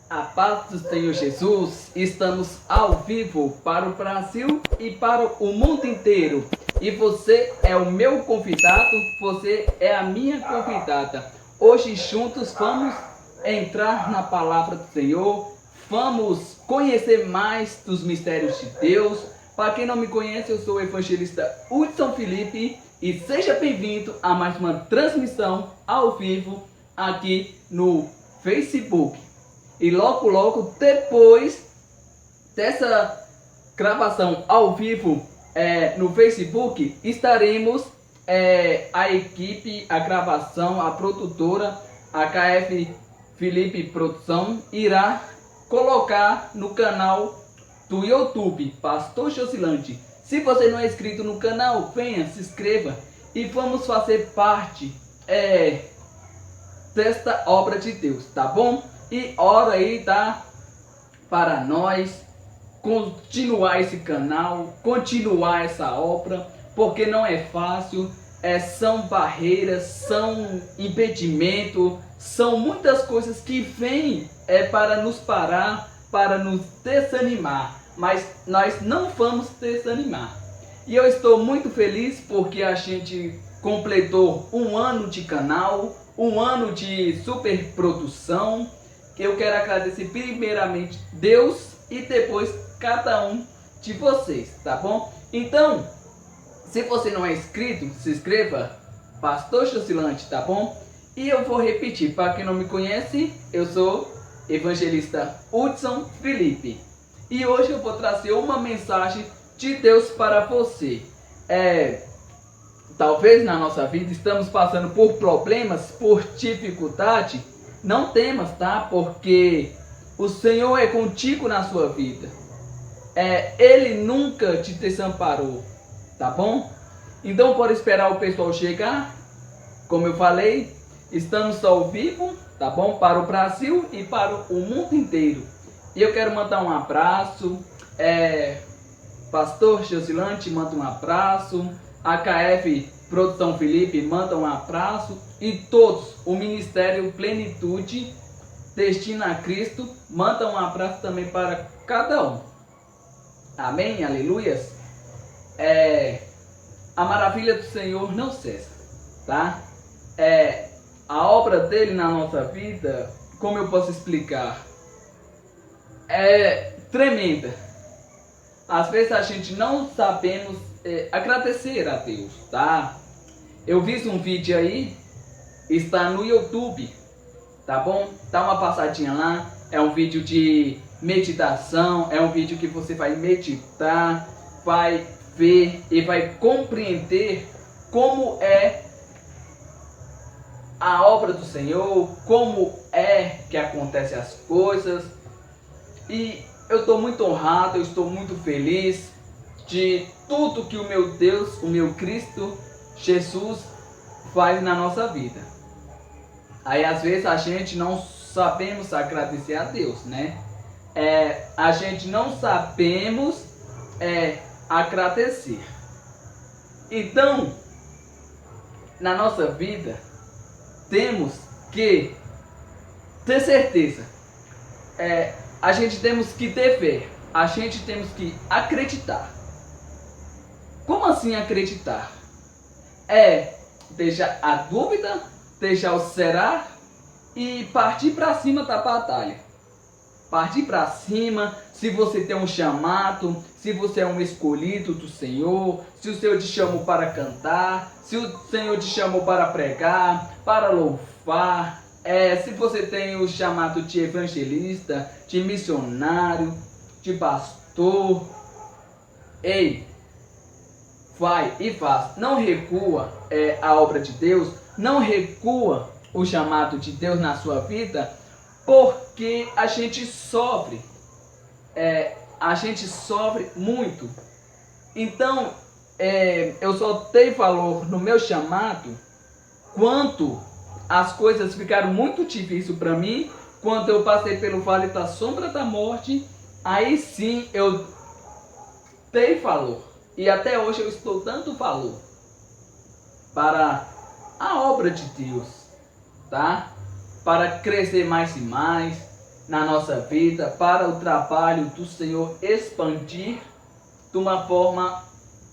A paz do Senhor Jesus, estamos ao vivo para o Brasil e para o mundo inteiro. E você é o meu convidado, você é a minha convidada. Hoje juntos vamos entrar na palavra do Senhor, vamos conhecer mais dos mistérios de Deus. Para quem não me conhece, eu sou o evangelista Hudson Felipe e seja bem-vindo a mais uma transmissão ao vivo aqui no Facebook. E logo depois dessa gravação ao vivo no Facebook, estaremos a equipe, a gravação, a produtora, a KF Felipe Produção, irá colocar no canal do YouTube, Pastor Josilante. Se você não é inscrito no canal, venha, se inscreva e vamos fazer parte desta obra de Deus, tá bom? E ora aí, tá? Para nós continuar esse canal, continuar essa obra, porque não é fácil, são barreiras, são impedimentos, são muitas coisas que vêm para nos parar, para nos desanimar, mas nós não vamos desanimar. E eu estou muito feliz porque a gente completou um ano de canal, um ano de superprodução. Eu quero agradecer primeiramente Deus e depois cada um de vocês, tá bom? Então, se você não é inscrito, se inscreva, Pastor Josilante, tá bom? E eu vou repetir, para quem não me conhece, eu sou evangelista Hudson Felipe. E hoje eu vou trazer uma mensagem de Deus para você. Talvez na nossa vida estamos passando por problemas, por dificuldade. Não temas, tá? Porque o Senhor é contigo na sua vida. Ele nunca te desamparou, tá bom? Então, por esperar o pessoal chegar, como eu falei, estamos ao vivo, tá bom? Para o Brasil e para o mundo inteiro. E eu quero mandar um abraço. Pastor Josilante manda um abraço. A KF Produção Felipe manda um abraço. E todos, o Ministério Plenitude Destina a Cristo, manda um abraço também para cada um. Amém? Aleluias? A maravilha do Senhor não cessa, tá? A obra dele na nossa vida, como eu posso explicar? É tremenda. Às vezes a gente não sabemos agradecer a Deus, tá? Eu vi um vídeo aí, está no YouTube, tá bom? Dá uma passadinha lá, é um vídeo de meditação, é um vídeo que você vai meditar, vai ver e vai compreender como é a obra do Senhor, como é que acontecem as coisas. E eu estou muito honrado, eu estou muito feliz de tudo que o meu Deus, o meu Cristo Jesus faz na nossa vida. Aí às vezes a gente não sabemos agradecer a Deus, né? A gente não sabemos agradecer. Então, na nossa vida, temos que ter certeza. A gente temos que ter fé. A gente temos que acreditar. Como assim acreditar? Deixar a dúvida, deixar o será e partir para cima da batalha. Partir para cima. Se você tem um chamado, se você é um escolhido do Senhor, se o Senhor te chamou para cantar, se o Senhor te chamou para pregar, para louvar, se você tem o chamado de evangelista, de missionário, de pastor, vai e faz. Não recua a obra de Deus, não recua o chamado de Deus na sua vida, porque a gente sofre. A gente sofre muito. Então, eu só dei valor no meu chamado quando as coisas ficaram muito difíceis para mim, quando eu passei pelo vale da sombra da morte, aí sim eu dei valor. E até hoje eu estou dando valor para a obra de Deus, tá? Para crescer mais e mais, na nossa vida, para o trabalho do Senhor expandir de uma forma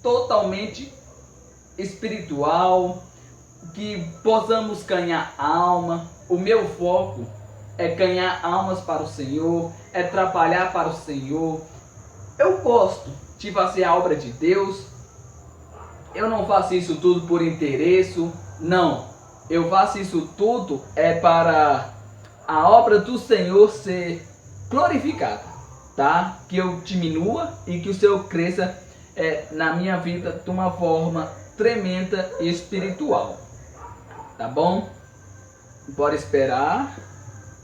totalmente espiritual, que possamos ganhar alma. O meu foco é ganhar almas para o Senhor, é trabalhar para o Senhor. Eu gosto de fazer a obra de Deus. Eu não faço isso tudo por interesse, não. Eu faço isso tudo para a obra do Senhor ser glorificada, tá? Que eu diminua e que o Senhor cresça na minha vida de uma forma tremenda e espiritual, tá bom? Bora esperar,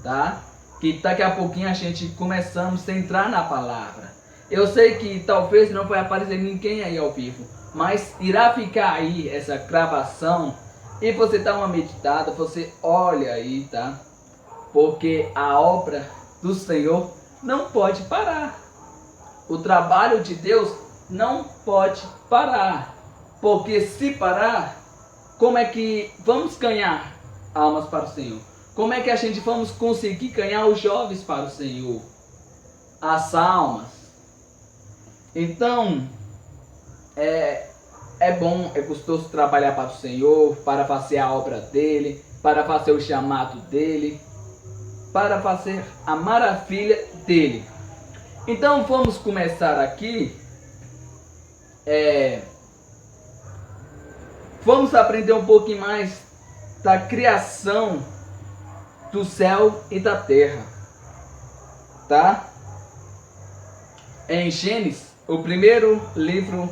tá? Que daqui a pouquinho a gente começamos a entrar na palavra. Eu sei que talvez não vai aparecer ninguém aí ao vivo, mas irá ficar aí essa gravação e você dá uma meditada, você olha aí, tá? Porque a obra do Senhor não pode parar. O trabalho de Deus não pode parar. Porque se parar, como é que vamos ganhar almas para o Senhor? Como é que a gente vamos conseguir ganhar os jovens para o Senhor? As almas. Então, é bom, é gostoso trabalhar para o Senhor, para fazer a obra dele, para fazer o chamado dele, para fazer a maravilha dele. Então vamos começar aqui. Vamos aprender um pouquinho mais da criação do céu e da terra, tá? Em Gênesis, o primeiro livro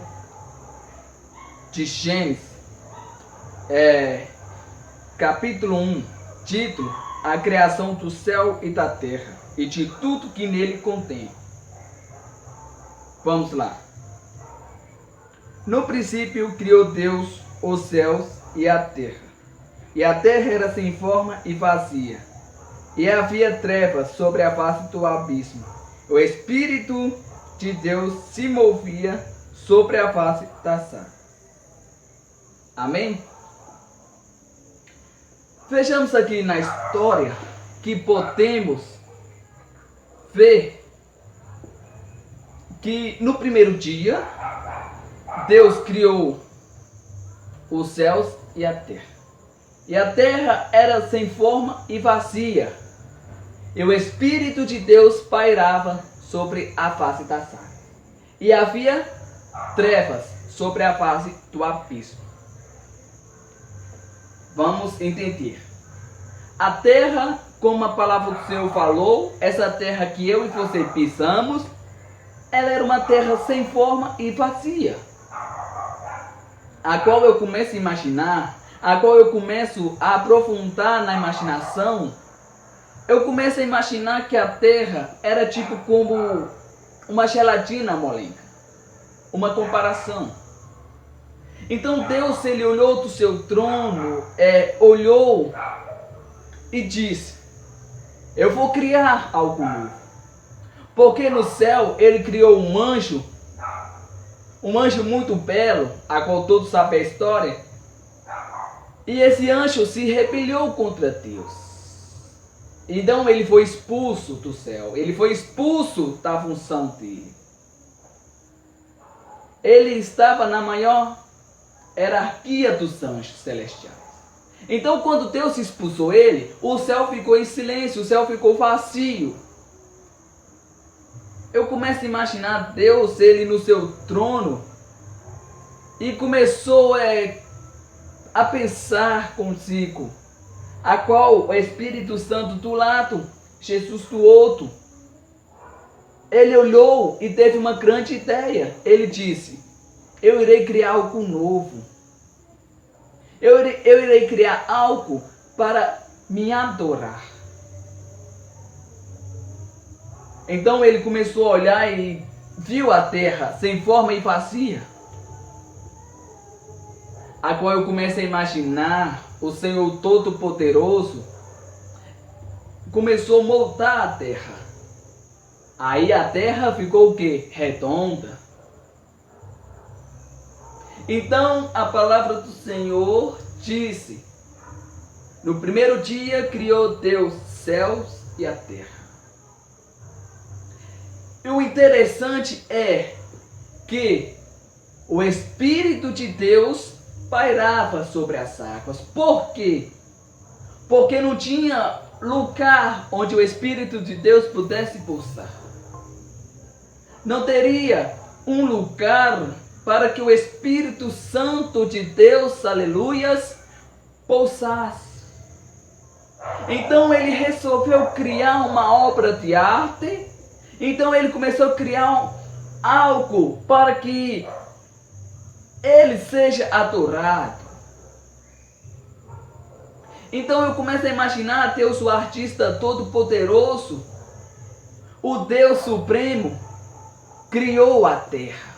de Gênesis, capítulo 1, título: A criação do céu e da terra e de tudo que nele contém. Vamos lá. No princípio criou Deus os céus e a terra. E a terra era sem forma e vazia, e havia trevas sobre a face do abismo. O Espírito de Deus se movia sobre a face das águas. Amém? Vejamos aqui na história que podemos ver que no primeiro dia Deus criou os céus e a terra. E a terra era sem forma e vazia. E o Espírito de Deus pairava sobre a face das águas. E havia trevas sobre a face do abismo. Vamos entender. A terra, como a palavra do Senhor falou, essa terra que eu e você pisamos, ela era uma terra sem forma e vazia. A qual eu começo a imaginar, a qual eu começo a aprofundar na imaginação, eu começo a imaginar que a terra era tipo como uma gelatina molenga. Uma comparação. Então Deus, ele olhou do seu trono, olhou e disse: eu vou criar algo novo. Porque no céu ele criou um anjo muito belo, a qual todos sabem a história. E esse anjo se rebelou contra Deus. Então ele foi expulso do céu, ele foi expulso da função dele. Ele estava na maior hierarquia dos anjos celestiais. Então quando Deus expulsou ele, o céu ficou em silêncio, o céu ficou vazio. Eu começo a imaginar Deus, ele no seu trono, e começou a pensar consigo, a qual o Espírito Santo do lado, Jesus do outro. Ele olhou e teve uma grande ideia. Ele disse: eu irei criar algo novo. Eu irei criar algo para me adorar. Então ele começou a olhar e viu a terra sem forma e vazia. A qual eu comecei a imaginar o Senhor Todo-Poderoso começou a moldar a terra. Aí a terra ficou o quê? Redonda. Então a palavra do Senhor disse: no primeiro dia criou Deus céus e a terra. E o interessante é que o Espírito de Deus pairava sobre as águas. Por quê? Porque não tinha lugar onde o Espírito de Deus pudesse pousar. Não teria um lugar para que o Espírito Santo de Deus, aleluias, pousasse. Então ele resolveu criar uma obra de arte. Então ele começou a criar algo para que ele seja adorado. Então eu começo a imaginar Deus, o artista todo-poderoso, o Deus Supremo, criou a terra.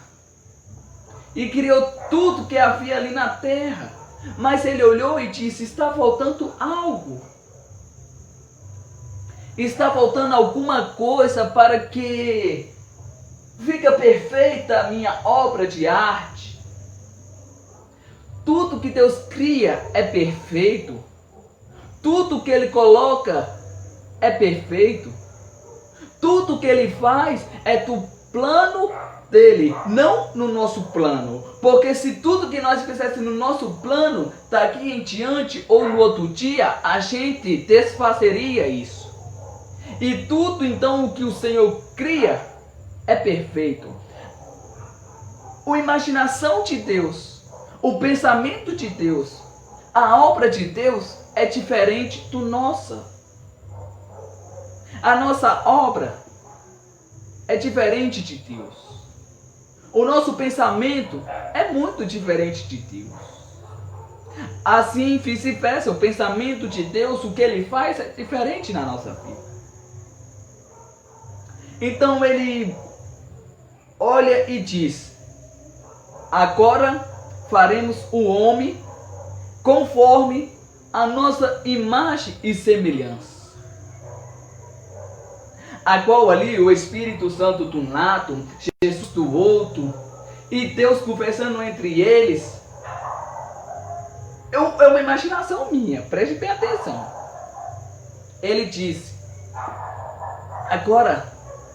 E criou tudo que havia ali na terra. Mas ele olhou e disse: está faltando algo. Está faltando alguma coisa para que fique perfeita a minha obra de arte. Tudo que Deus cria é perfeito. Tudo que Ele coloca é perfeito. Tudo que Ele faz é do plano dele, não no nosso plano. Porque se tudo que nós fizéssemos no nosso plano, daqui em diante ou no outro dia, a gente desfazeria isso. E tudo então o que o Senhor cria é perfeito. A imaginação de Deus, o pensamento de Deus, a obra de Deus é diferente do nossa. A nossa obra é diferente de Deus. O nosso pensamento é muito diferente de Deus. Assim, vice-versa, o pensamento de Deus, o que Ele faz é diferente na nossa vida. Então Ele olha e diz: agora faremos o homem conforme a nossa imagem e semelhança. A qual ali o Espírito Santo de um lado, Jesus do outro, e Deus conversando entre eles. É uma imaginação minha, preste bem atenção. Ele disse: agora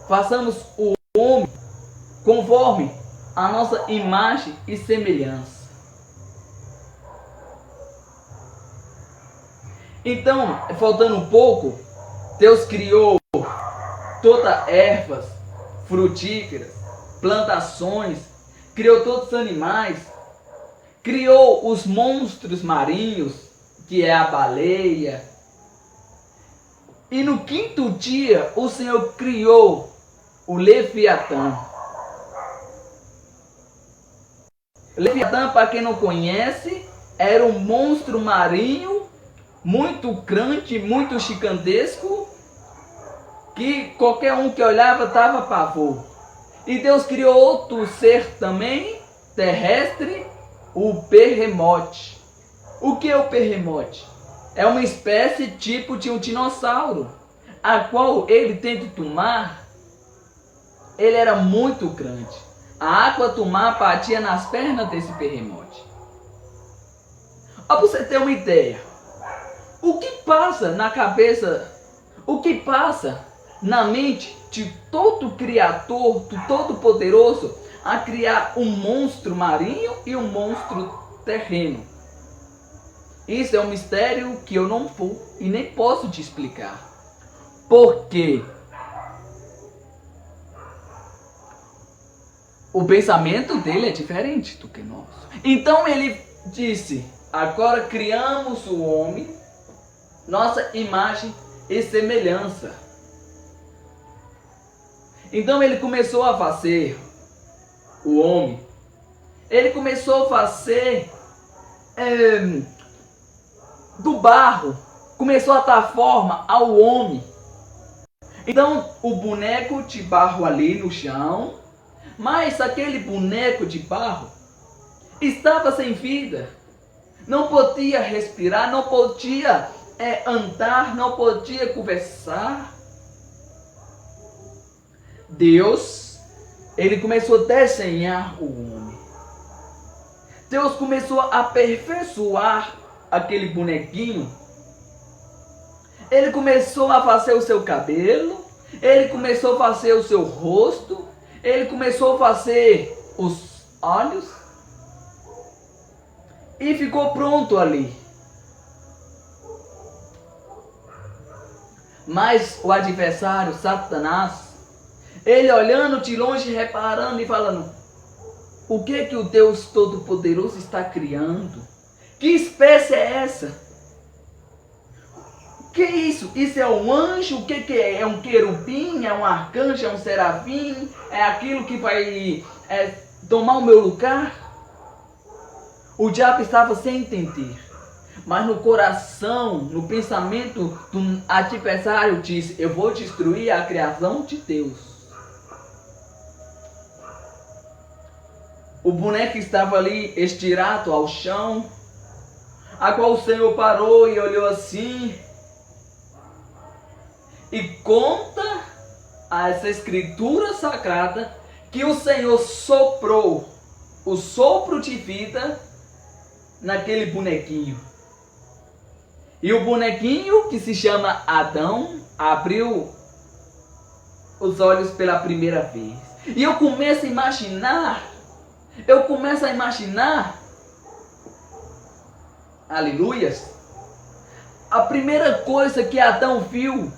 façamos o homem conforme a nossa imagem e semelhança. Então, faltando um pouco, Deus criou todas ervas frutíferas, plantações, criou todos os animais, criou os monstros marinhos, que é a baleia. E no quinto dia, o Senhor criou o Leviatã. Leviatã, para quem não conhece, era um monstro marinho muito grande, muito gigantesco, que qualquer um que olhava dava pavor. E Deus criou outro ser também, terrestre, o Behemoth. O que é o Behemoth? É uma espécie tipo de um dinossauro, a qual ele dentro do mar, ele era muito grande. A água do mar batia nas pernas desse Behemoth. Para você ter uma ideia, o que passa na cabeça, o que passa na mente de todo criador, do todo-poderoso, a criar um monstro marinho e um monstro terreno? Isso é um mistério que eu não vou e nem posso te explicar. Por quê? O pensamento dele é diferente do que nosso. Então ele disse: agora criamos o homem, nossa imagem e semelhança. Então ele começou a fazer o homem. Ele começou a fazer do barro. Começou a dar forma ao homem. Então o boneco de barro ali no chão. Mas aquele boneco de barro estava sem vida. Não podia respirar, não podia andar, não podia conversar. Deus, ele começou a desenhar o homem. Deus começou a aperfeiçoar aquele bonequinho. Ele começou a fazer o seu cabelo, Ele começou a fazer o seu rosto, ele começou a fazer os olhos e ficou pronto ali. Mas o adversário, Satanás, ele olhando de longe, reparando e falando: o que o Deus Todo-Poderoso está criando? Que espécie é essa? Que isso? Isso é um anjo? O que é? É um querubim? É um arcanjo? É um serafim? É aquilo que vai tomar o meu lugar? O diabo estava sem entender. Mas no coração, no pensamento do adversário disse: eu vou destruir a criação de Deus. O boneco estava ali estirado ao chão, a qual o Senhor parou e olhou assim. E conta essa escritura sagrada que o Senhor soprou o sopro de vida naquele bonequinho. E o bonequinho, que se chama Adão, abriu os olhos pela primeira vez. E eu começo a imaginar, aleluias, a primeira coisa que Adão viu,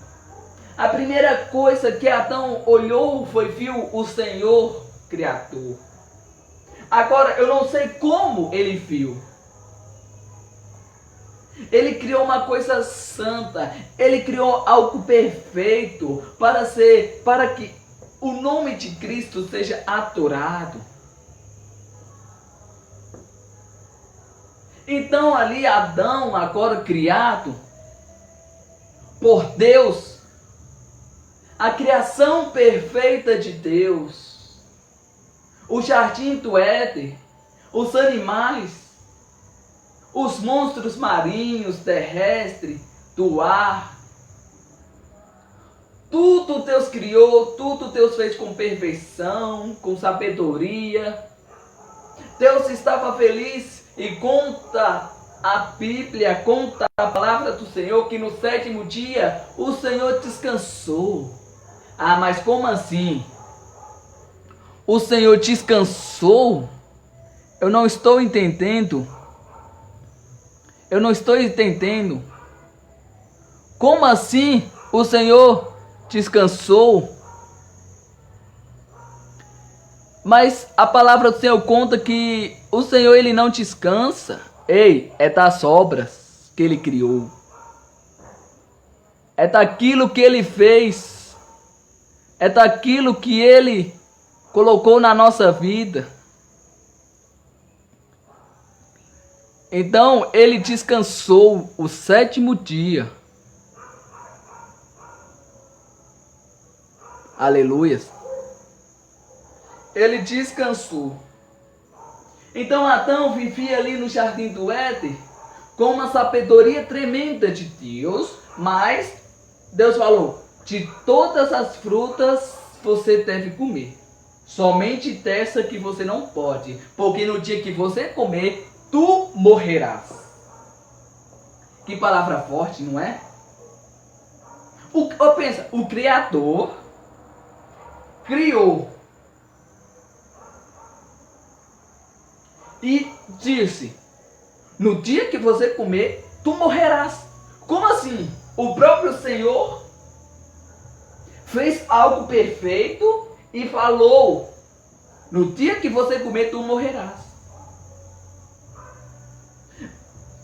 a primeira coisa que Adão olhou viu o Senhor Criador. Agora, eu não sei como ele viu. Ele criou uma coisa santa, ele criou algo perfeito para que o nome de Cristo seja adorado. Então ali Adão, agora criado por Deus, a criação perfeita de Deus, o jardim do Éden, os animais, os monstros marinhos, terrestres, do ar, tudo Deus criou, tudo Deus fez com perfeição, com sabedoria. Deus estava feliz e conta a Bíblia, conta a palavra do Senhor que no 7º dia o Senhor descansou. Ah, mas como assim? O Senhor descansou? Eu não estou entendendo. Como assim o Senhor descansou? Mas a palavra do Senhor conta que o Senhor ele não descansa. Ei, é das obras que ele criou. É daquilo que ele fez. É daquilo que ele colocou na nossa vida. Então ele descansou o 7º dia. Aleluias. Ele descansou. Então Adão vivia ali no jardim do Éden com uma sabedoria tremenda de Deus, mas Deus falou: de todas as frutas você deve comer, somente dessa que você não pode, porque no dia que você comer, tu morrerás. Que palavra forte, não é? Pensa, o Criador criou e disse: no dia que você comer, tu morrerás. Como assim? O próprio Senhor fez algo perfeito e falou: no dia que você comer, tu morrerás.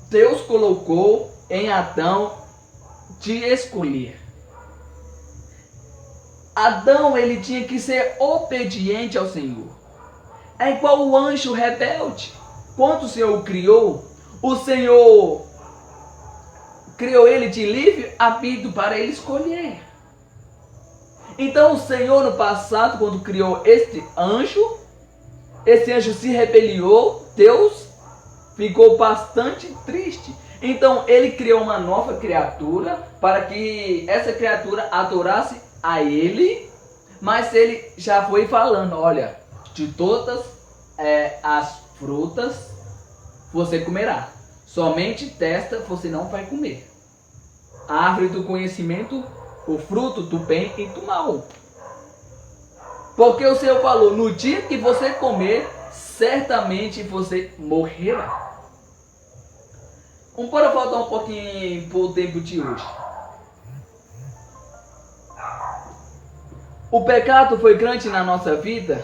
Deus colocou em Adão de escolher. Adão, ele tinha que ser obediente ao Senhor. É igual o anjo rebelde. Quando o Senhor o Senhor criou ele de livre arbítrio para ele escolher. Então o Senhor no passado, quando criou esse anjo se rebeliou, Deus ficou bastante triste. Então ele criou uma nova criatura para que essa criatura adorasse a ele, mas ele já foi falando: olha, de todas as frutas você comerá, somente desta você não vai comer. A árvore do conhecimento o fruto do bem e do mal. Porque o Senhor falou, no dia que você comer, certamente você morrerá. Bora voltar um pouquinho para o tempo de hoje. O pecado foi grande na nossa vida,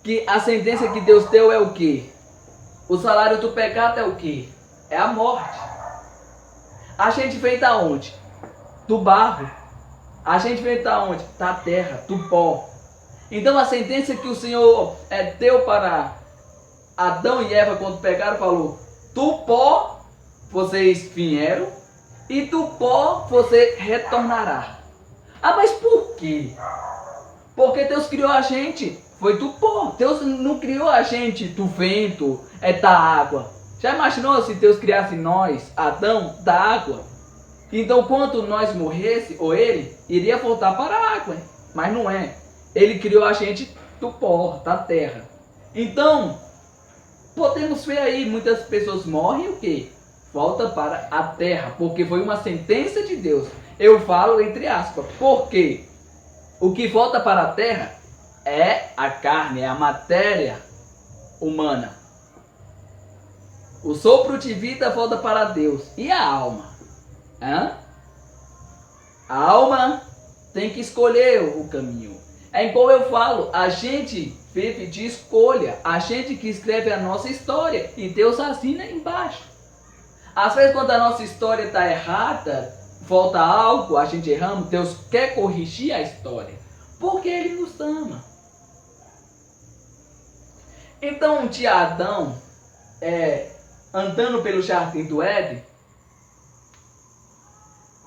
que a sentença que Deus deu é o quê? O salário do pecado é o quê? É a morte. A gente veio da onde? Do barro. A gente veio da onde? Da terra, do pó. Então a sentença que o Senhor deu para Adão e Eva quando pecaram, falou, do pó vocês vieram e do pó você retornará. Ah, mas por quê? Porque Deus criou a gente, foi do pó. Deus não criou a gente do vento, da água. Já imaginou se Deus criasse nós, Adão, da água? Então quando nós morresse, ou ele, iria voltar para a água. Mas não é. Ele criou a gente do pó, da terra. Então, podemos ver aí, muitas pessoas morrem o quê? Volta para a terra, porque foi uma sentença de Deus. Eu falo entre aspas, porque o que volta para a terra é a carne, é a matéria humana. O sopro de vida volta para Deus. E a alma? A alma tem que escolher o caminho. É igual eu falo, a gente vive de escolha. A gente que escreve a nossa história e Deus assina embaixo. Às vezes quando a nossa história está errada, falta algo, a gente erramos, Deus quer corrigir a história. Porque Ele nos ama. Então um dia Adão, andando pelo jardim do Éden,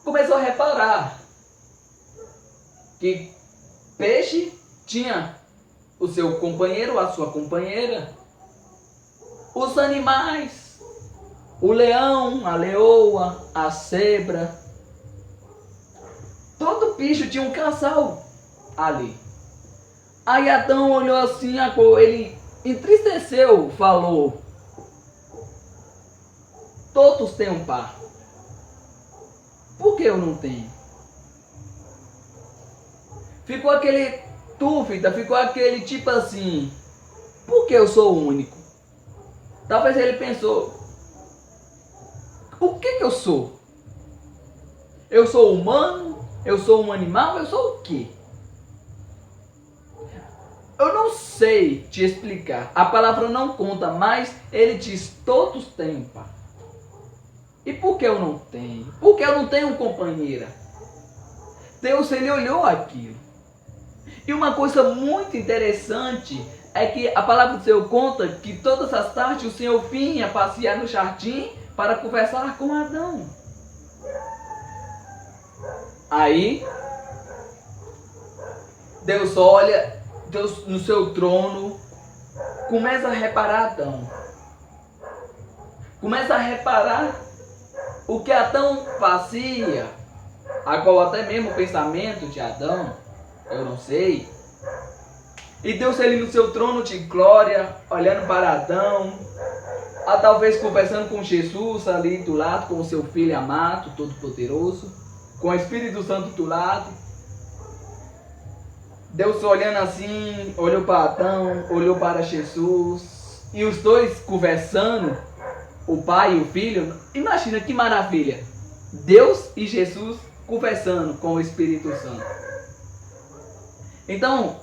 começou a reparar que peixe tinha o seu companheiro, a sua companheira, os animais, o leão, a leoa, a zebra, todo bicho tinha um casal ali. Aí Adão olhou assim, ele entristeceu, falou, todos têm um par. Por que eu não tenho? Ficou aquele dúvida, ficou aquele tipo assim, por que eu sou o único? Talvez ele pensou, o que eu sou? Eu sou humano? Eu sou um animal? Eu sou o quê? Eu não sei te explicar. A palavra não conta, mas ele diz, todos têm um par. E por que eu não tenho? Por que eu não tenho companheira? Deus, ele olhou aquilo. E uma coisa muito interessante é que a palavra do Senhor conta que todas as tardes o Senhor vinha passear no jardim para conversar com Adão. Aí, Deus olha, Deus no seu trono, começa a reparar Adão. Começa a reparar o que Adão fazia, agora até mesmo o pensamento de Adão, eu não sei. E Deus ele no seu trono de glória, olhando para Adão, talvez conversando com Jesus ali do lado, com o seu Filho amado, todo-poderoso, com o Espírito Santo do lado. Deus olhando assim, olhou para Adão, olhou para Jesus, e os dois conversando, o Pai e o Filho. Imagina que maravilha, Deus e Jesus conversando com o Espírito Santo. Então,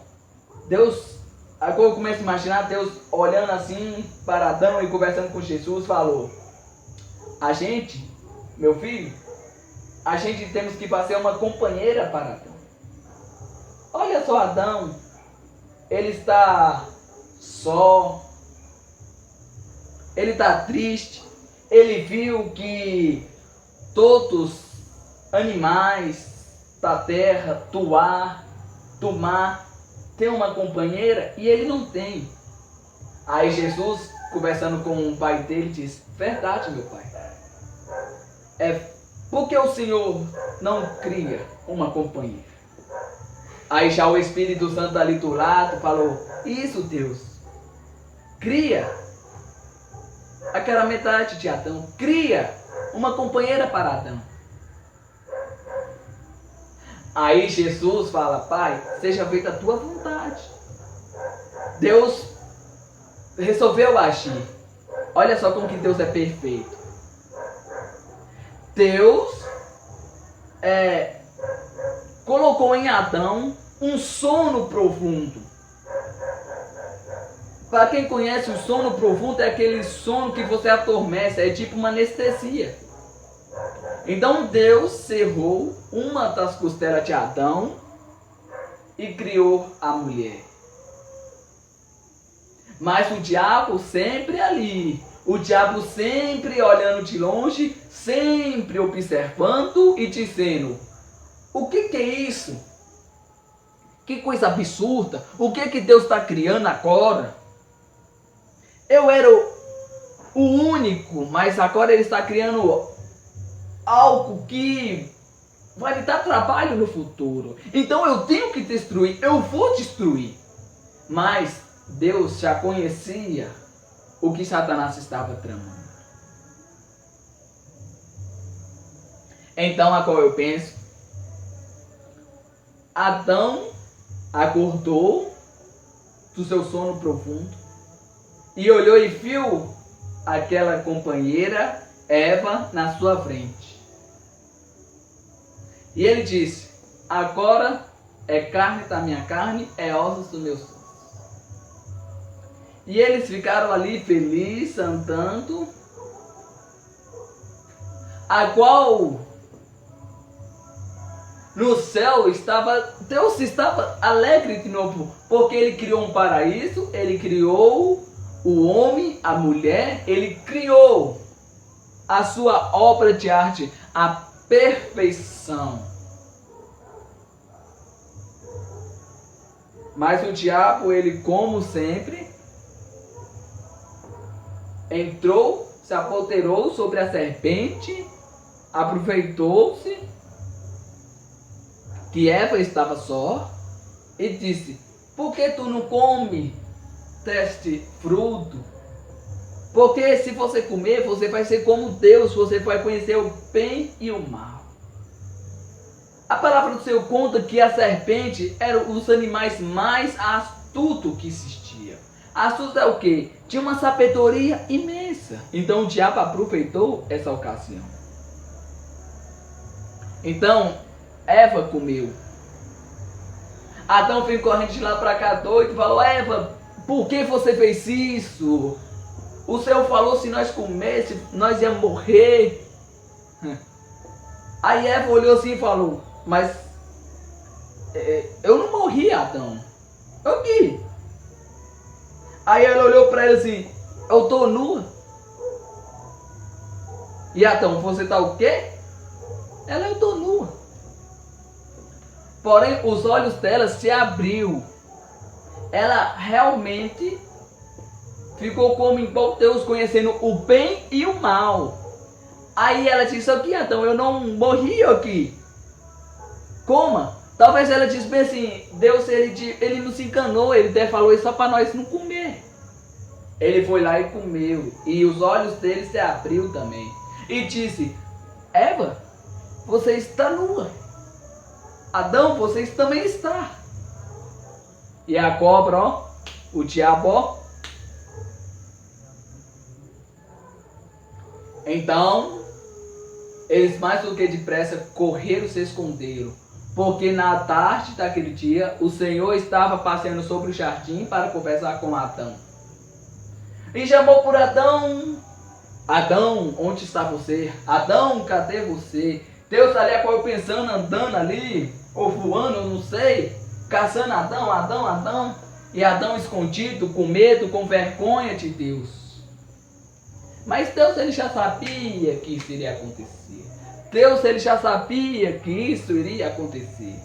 Deus, agora eu começo a imaginar Deus olhando assim para Adão e conversando com Jesus, falou, a gente, meu filho, a gente temos que fazer uma companheira para Adão. Olha só Adão, ele está só, ele está triste, ele viu que todos os animais da terra, do ar, do mar, tem uma companheira e ele não tem. Aí Jesus, conversando com o pai dele, diz, verdade, meu pai. Porque o Senhor não cria uma companheira? Aí já o Espírito Santo ali do lado falou, isso Deus, cria aquela metade de Adão, cria uma companheira para Adão. Aí Jesus fala: Pai, seja feita a tua vontade. Deus resolveu agir. Olha só como que Deus é perfeito. Deus colocou em Adão um sono profundo. Para quem conhece, o sono profundo é aquele sono que você adormece, é tipo uma anestesia. Então Deus cerrou uma das costelas de Adão e criou a mulher. Mas o diabo sempre ali, o diabo sempre olhando de longe, sempre observando e dizendo: o que é isso? Que coisa absurda! O que Deus está criando agora? Eu era o único, mas agora ele está criando algo que vai me dar trabalho no futuro. Então eu tenho que destruir, eu vou destruir. Mas Deus já conhecia o que Satanás estava tramando. Então, a qual eu penso? Adão acordou do seu sono profundo e olhou e viu aquela companheira, Eva, na sua frente. E ele disse: agora é carne da minha carne, é ossos do meu osso. E eles ficaram ali felizes, andando, a qual no céu Deus estava alegre de novo, porque ele criou um paraíso, ele criou o homem, a mulher, ele criou a sua obra de arte, a perfeição. Mas o diabo, ele como sempre, entrou, se apoderou sobre a serpente, aproveitou-se que Eva estava só e disse: por que tu não come deste fruto? Porque se você comer, você vai ser como Deus, você vai conhecer o bem e o mal. A palavra do Senhor conta que a serpente era um dos animais mais astutos que existia. Astuto é o quê? Tinha uma sabedoria imensa. Então o diabo aproveitou essa ocasião. Então Eva comeu. Adão veio correndo de lá para cá doido e falou: Eva, por que você fez isso? O Senhor falou, se nós comêssemos, nós íamos morrer. Aí Eva olhou assim e falou: mas eu não morri, Adão. Eu que? Aí ela olhou para ele assim: eu estou nua. E Adão, você está o quê? Ela: eu estou nua. Porém, os olhos dela se abriu. Ela realmente ficou como em bom Deus, conhecendo o bem e o mal. Aí ela disse: aqui, Adão, eu não morri aqui. Coma. Talvez ela disse bem assim: Deus, ele não se enganou, ele até falou isso só para nós não comer. Ele foi lá e comeu. E os olhos dele se abriu também. E disse: Eva, você está nua. Adão, você também está. E a cobra, ó, o diabo, ó. Então, eles mais do que depressa correram e se esconderam. Porque na tarde daquele dia, o Senhor estava passeando sobre o jardim para conversar com Adão. E chamou por Adão: Adão, onde está você? Adão, cadê você? Deus ali, a qual eu pensando, andando ali, ou voando, eu não sei, caçando Adão, Adão, Adão. E Adão escondido, com medo, com vergonha de Deus. Mas Deus, ele já sabia que isso iria acontecer. Deus, ele já sabia que isso iria acontecer.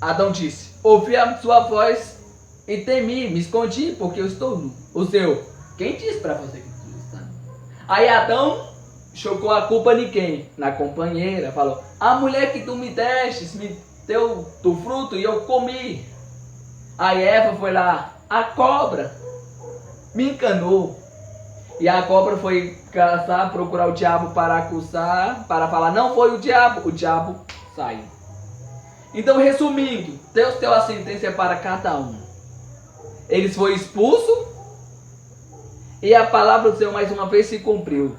Adão disse: ouvi a sua voz e temi, me escondi porque eu estou nu. O Senhor: quem disse para você que tu está nu? Aí Adão jogou a culpa em quem? Na companheira. Falou: a mulher que tu me destes me deu do fruto e eu comi. Aí Eva foi lá: a cobra me enganou. E a cobra foi caçar, procurar o diabo para acusar, para falar, não foi o diabo saiu. Então, resumindo, Deus deu a sentença para cada um. Eles foram expulsos e a palavra do Senhor mais uma vez se cumpriu.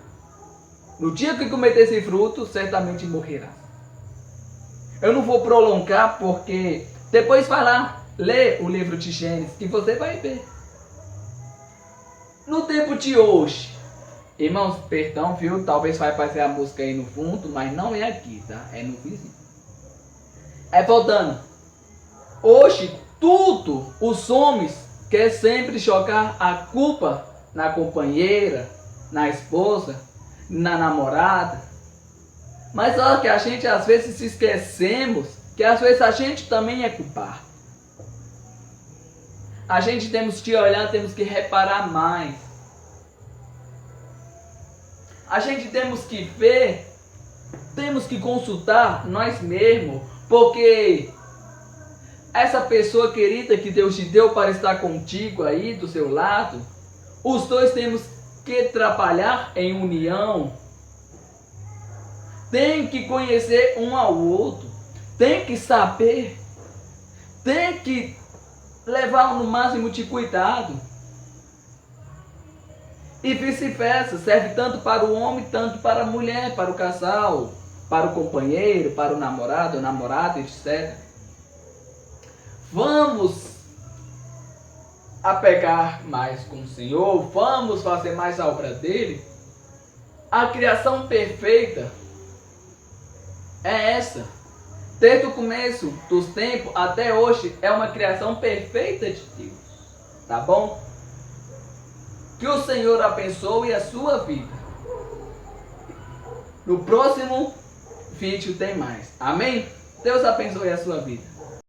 No dia que cometer esse fruto, certamente morrerá. Eu não vou prolongar porque depois vai lá, lê o livro de Gênesis que você vai ver. No tempo de hoje, irmãos, perdão, viu? Talvez vai aparecer a música aí no fundo, mas não é aqui, tá? É no vizinho. Voltando. Hoje, tudo, os homens querem sempre jogar a culpa na companheira, na esposa, na namorada. Mas olha que a gente às vezes se esquecemos que às vezes a gente também é culpado. A gente temos que olhar, temos que reparar mais. A gente temos que ver, temos que consultar nós mesmos, porque essa pessoa querida que Deus te deu para estar contigo aí do seu lado, os dois temos que trabalhar em união. Tem que conhecer um ao outro, tem que saber, tem que levar no máximo de cuidado. E vice-versa, serve tanto para o homem, tanto para a mulher, para o casal, para o companheiro, para o namorado, namorada, etc. Vamos apegar mais com o Senhor, vamos fazer mais a obra dele. A criação perfeita é essa. Desde o começo dos tempos até hoje é uma criação perfeita de Deus. Tá bom? Que o Senhor abençoe a sua vida. No próximo vídeo tem mais. Amém? Deus abençoe a sua vida.